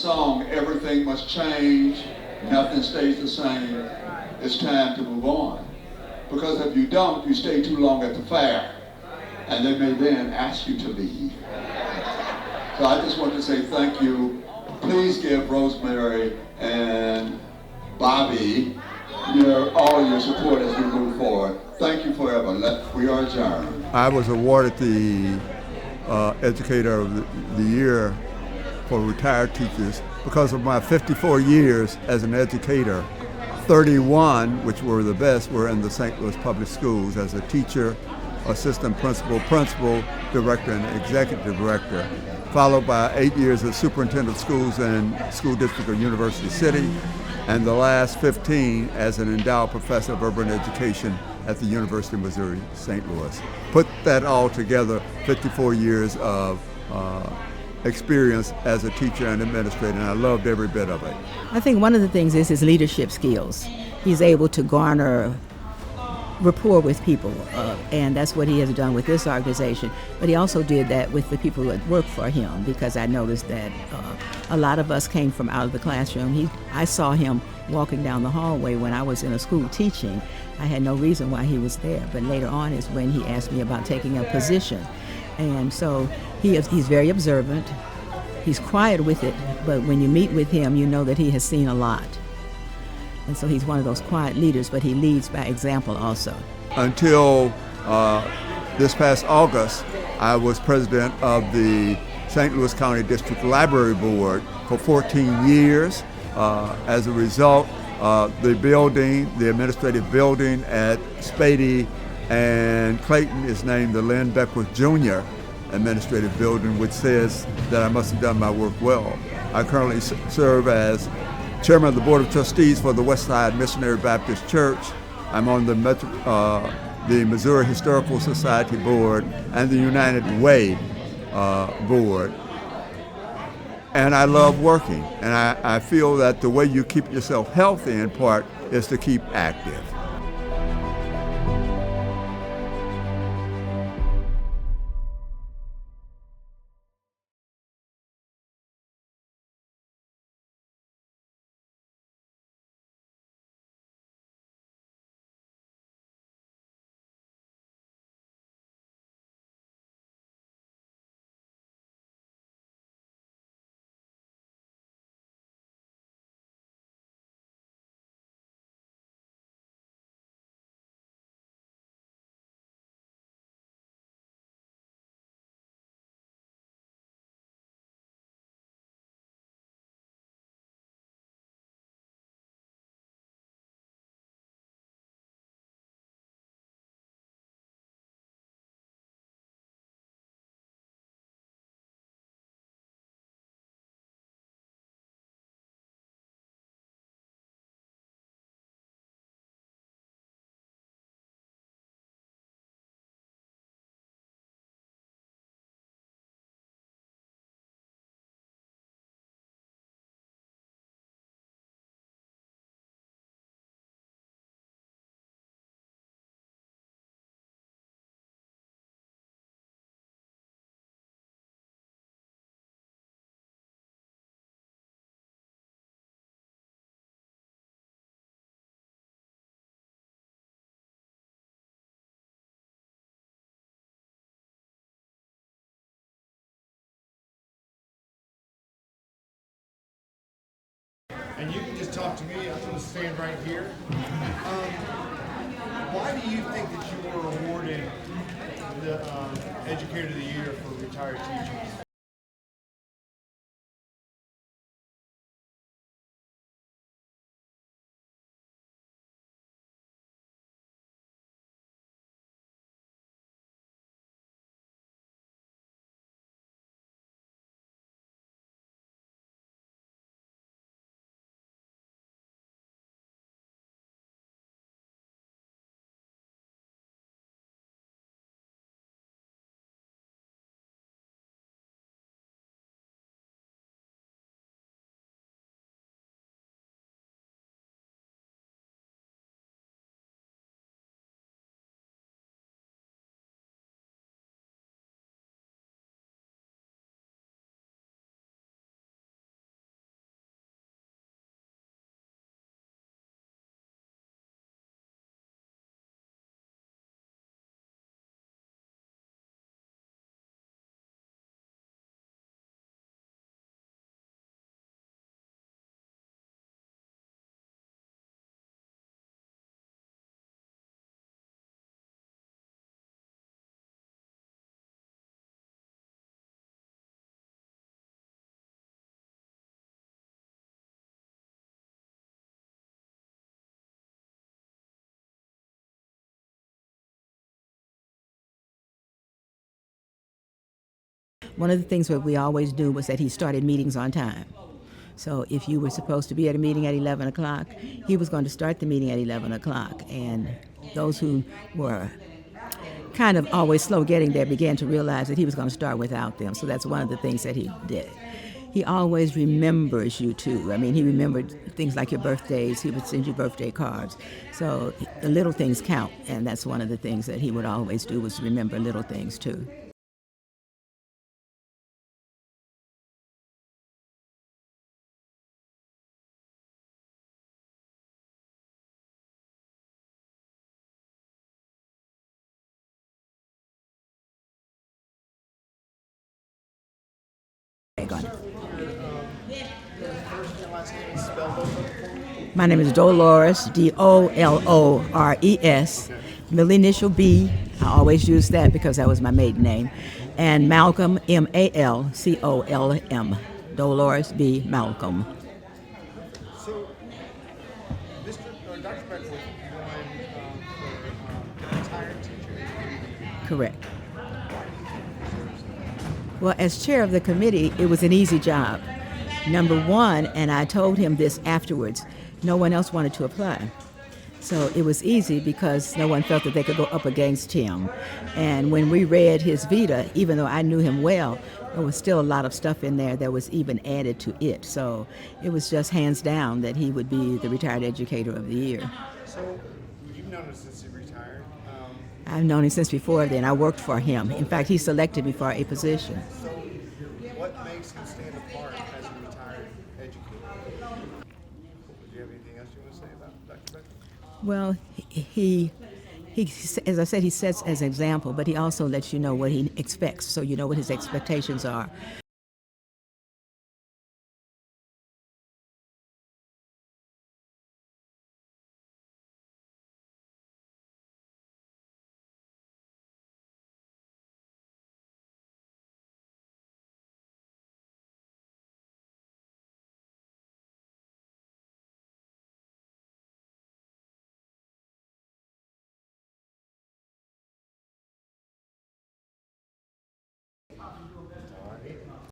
song, everything must change, nothing stays the same, it's time to move on. Because if you don't, you stay too long at the fair, and they may then ask you to leave. So I just want to say thank you. Please give Rosemary and Bobby all your support as we move forward. Thank you forever. We are adjourned. I was awarded the Educator of the Year for retired teachers because of my 54 years as an educator. 31, which were the best, were in the St. Louis Public Schools as a teacher, assistant principal, principal, director, and executive director, followed by 8 years as superintendent of schools in School District of University City, and the last 15 as an endowed professor of urban education at the University of Missouri, St. Louis. Put that all together, 54 years of experience as a teacher and administrator, and I loved every bit of it. I think one of the things is his leadership skills. He's able to garner rapport with people, and that's what he has done with this organization. But he also did that with the people that work for him, because I noticed that a lot of us came from out of the classroom. I saw him walking down the hallway when I was in a school teaching. I had no reason why he was there, but later on is when he asked me about taking a position. And so he's very observant. He's quiet with it, but when you meet with him, you know that he has seen a lot. And so he's one of those quiet leaders, but he leads by example also. Until this past August, I was president of the St. Louis County District Library Board for 14 years. As a result, the administrative building at Spady and Clayton is named the Lynn Beckwith Jr. Administrative Building, which says that I must have done my work well. I currently serve as Chairman of the Board of Trustees for the Westside Missionary Baptist Church. I'm on the Missouri Historical Society Board and the United Way Board. And I love working, and I feel that the way you keep yourself healthy in part is to keep active. And you can just talk to me. I'm going to stand right here. Why do you think that you were awarded the Educator of the Year for retired teachers? one of the things that we always do was that he started meetings on time. So if you were supposed to be at a meeting at 11 o'clock, he was going to start the meeting at 11 o'clock. And those who were kind of always slow getting there began to realize that he was going to start without them. So that's one of the things that he did. He always remembers you too. I mean, he remembered things like your birthdays. He would send you birthday cards. So the little things count, and that's one of the things that he would always do, was remember little things too. My name is Dolores, Dolores, middle initial B. I always use that because that was my maiden name. And Malcolm, Malcolm, Dolores B. Malcolm. So, Dr. Beckwith, you won for retired teachers. Correct. Well, as chair of the committee, it was an easy job. Number one, and I told him this afterwards, no one else wanted to apply. So it was easy because no one felt that they could go up against him. And when we read his vita, even though I knew him well, there was still a lot of stuff in there that was even added to it. So it was just hands down that he would be the Retired Educator of the Year. So you've known him since he retired? I've known him since before then. I worked for him. In fact, he selected me for a position. So what makes him stand apart as a retired educator? Do you have anything else you want to say about Dr. Beckwith? Well, he, as I said, he sets as an example, but he also lets you know what he expects, so you know what his expectations are.